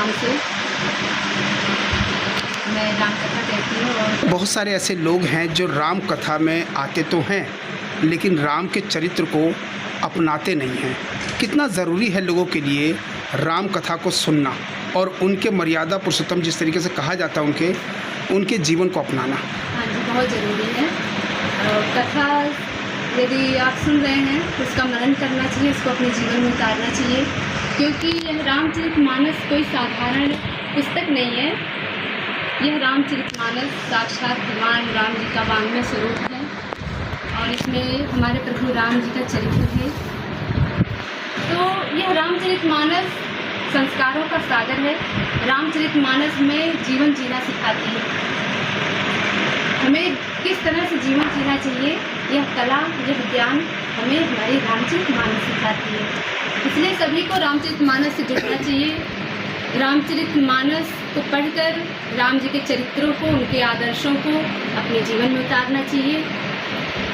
नाम से मैं राम कथा कहती हूँ। और बहुत सारे ऐसे लोग हैं जो राम कथा में आते तो हैं लेकिन राम के चरित्र को अपनाते नहीं हैं। कितना ज़रूरी है लोगों के लिए राम कथा को सुनना और उनके मर्यादा पुरुषोत्तम जिस तरीके से कहा जाता है उनके जीवन को अपनाना। हाँ जी, बहुत ज़रूरी है। कथा यदि आप सुन रहे हैं तो उसका मनन करना चाहिए, उसको अपने जीवन में उतारना चाहिए, क्योंकि यह रामचरितमानस कोई साधारण पुस्तक नहीं है। यह रामचरितमानस साक्षात भगवान राम जी का वाङ्मय स्वरूप है और इसमें हमारे प्रभु राम जी का चरित्र है। तो यह रामचरितमानस संस्कारों का सागर है। रामचरितमानस में जीवन जीना सिखाती है, हमें किस तरह से जीवन जीना चाहिए। यह कला, यह ज्ञान हमें हमारी रामचरितमानस सिखाती है। इसलिए सभी को रामचरितमानस से जुड़ना चाहिए। रामचरितमानस को पढ़कर राम जी के चरित्रों को, उनके आदर्शों को अपने जीवन में उतारना चाहिए।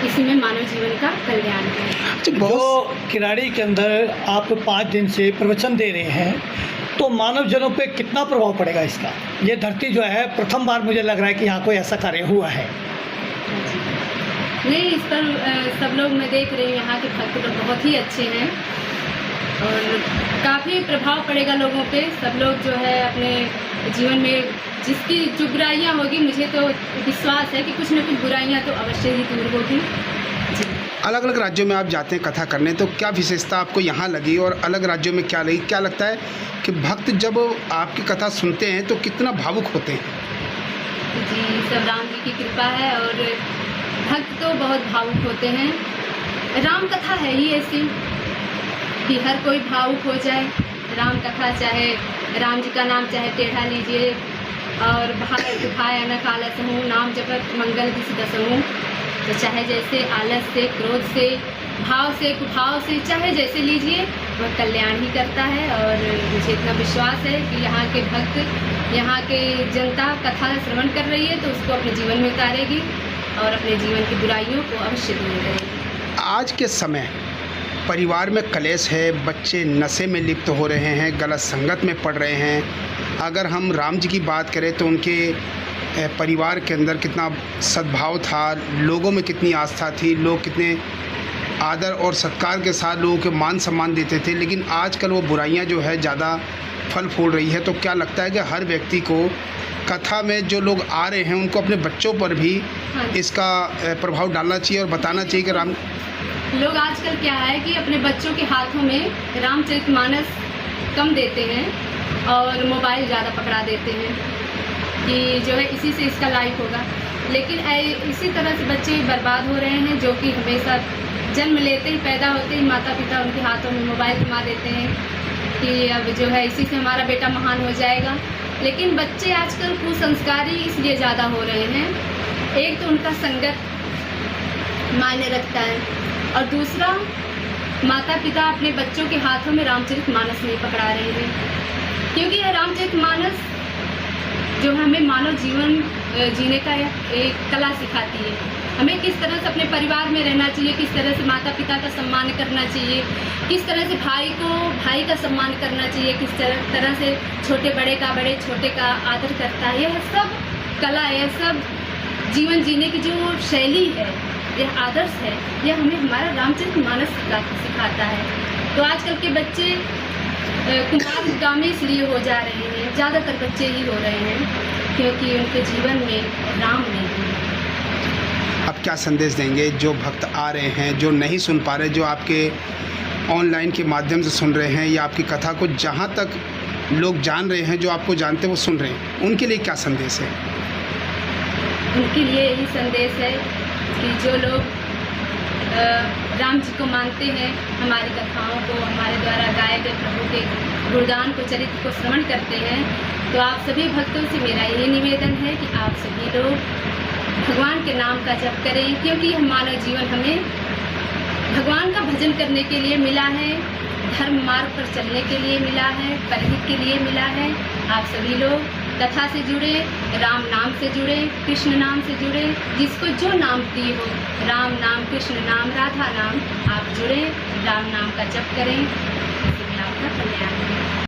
इसी में मानव जीवन का कल्याण है। जो किराड़ी के अंदर आप 5 दिन से प्रवचन दे रहे हैं तो मानव जनों पे कितना प्रभाव पड़ेगा इसका? ये धरती जो है प्रथम बार मुझे लग रहा है कि यहाँ कोई ऐसा कार्य हुआ है। नहीं, इस पर सब लोग मैं देख रही हूँ, यहाँ के भक्त लोग बहुत ही अच्छे हैं और काफ़ी प्रभाव पड़ेगा लोगों पे। सब लोग जो है अपने जीवन में जिसकी जो बुराइयाँ होगी, मुझे तो विश्वास है कि कुछ न कुछ बुराइयाँ तो अवश्य ही दूर होगी। अलग अलग राज्यों में आप जाते हैं कथा करने, तो क्या विशेषता आपको यहाँ लगी और अलग राज्यों में क्या लगी? क्या लगता है कि भक्त जब आपकी कथा सुनते हैं तो कितना भावुक होते हैं? जी, सब राम जी की कृपा है और भक्त तो बहुत भावुक होते हैं। राम कथा है ही ऐसी कि हर कोई भावुक हो जाए। राम कथा, चाहे राम जी का नाम चाहे टेढ़ा लीजिए और भारत भाय अनक आलस हूँ, नाम जपत मंगल दिस दसमूँ। तो चाहे जैसे आलस से, क्रोध से, भाव से, कुभाव से, चाहे जैसे लीजिए, वह कल्याण ही करता है। और मुझे इतना विश्वास है कि यहाँ के भक्त, यहाँ के जनता कथा श्रवण कर रही है तो उसको अपने जीवन में उतारेगी और अपने जीवन की बुराइयों को अवश्य दूर करेगी। आज के समय परिवार में कलेश है, बच्चे नशे में लिप्त हो रहे हैं, गलत संगत में पड़ रहे हैं। अगर हम राम जी की बात करें तो उनके परिवार के अंदर कितना सद्भाव था, लोगों में कितनी आस्था थी, लोग कितने आदर और सत्कार के साथ लोगों के मान सम्मान देते थे। लेकिन आजकल वो बुराइयां जो है ज़्यादा फल फूल रही है। तो क्या लगता है कि हर व्यक्ति को कथा में जो लोग आ रहे हैं उनको अपने बच्चों पर भी इसका प्रभाव डालना चाहिए और बताना चाहिए कि राम लोग आजकल क्या है कि अपने बच्चों के हाथों में रामचरितमानस कम देते हैं और मोबाइल ज़्यादा पकड़ा देते हैं कि जो है इसी से इसका लाइफ होगा। लेकिन इसी तरह से बच्चे बर्बाद हो रहे हैं, जो कि हमेशा जन्म लेते ही, पैदा होते ही माता पिता उनके हाथों में मोबाइल थमा देते हैं कि अब जो है इसी से हमारा बेटा महान हो जाएगा। लेकिन बच्चे आजकल कुसंस्कारी इसलिए ज़्यादा हो रहे हैं। एक तो उनका संगत मायने रखता है और दूसरा माता पिता अपने बच्चों के हाथों में रामचरितमानस नहीं पकड़ा रहे हैं, क्योंकि यह रामचरितमानस जो हमें मानव जीवन जीने का एक कला सिखाती है। हमें किस तरह से अपने परिवार में रहना चाहिए, किस तरह से माता पिता का सम्मान करना चाहिए, किस तरह से भाई का सम्मान करना चाहिए, किस तरह से छोटे बड़े का, बड़े छोटे का आदर करता है। यह सब कला, यह सब जीवन जीने की जो शैली है, यह आदर्श है, यह हमें हमारा रामचरितमानस सिखाता है। तो आजकल के बच्चे कुमारगामी इसलिए हो जा रहे हैं, ज़्यादातर बच्चे ही हो रहे हैं क्योंकि उनके जीवन में राम नहीं है। अब क्या संदेश देंगे जो भक्त आ रहे हैं, जो नहीं सुन पा रहे, जो आपके ऑनलाइन के माध्यम से सुन रहे हैं या आपकी कथा को जहाँ तक लोग जान रहे हैं, जो आपको जानते वो सुन रहे हैं, उनके लिए क्या संदेश है? उनके लिए यही संदेश है कि जो लोग राम जी को मानते हैं, हमारी कथाओं को, हमारे द्वारा गाए गए प्रभु के गुणगान को, चरित्र को श्रवण करते हैं, तो आप सभी भक्तों से मेरा यही निवेदन है कि आप सभी लोग भगवान के नाम का जप करें, क्योंकि यह मानव जीवन हमें भगवान का भजन करने के लिए मिला है, धर्म मार्ग पर चलने के लिए मिला है, परहित के लिए मिला है। आप सभी लोग कथा से जुड़े, राम नाम से जुड़े, कृष्ण नाम से जुड़े, जिसको जो नाम प्रिय हो, राम नाम, कृष्ण नाम, राधा नाम, आप जुड़े, राम नाम का जप करें, इसमें आपका कल्याण है।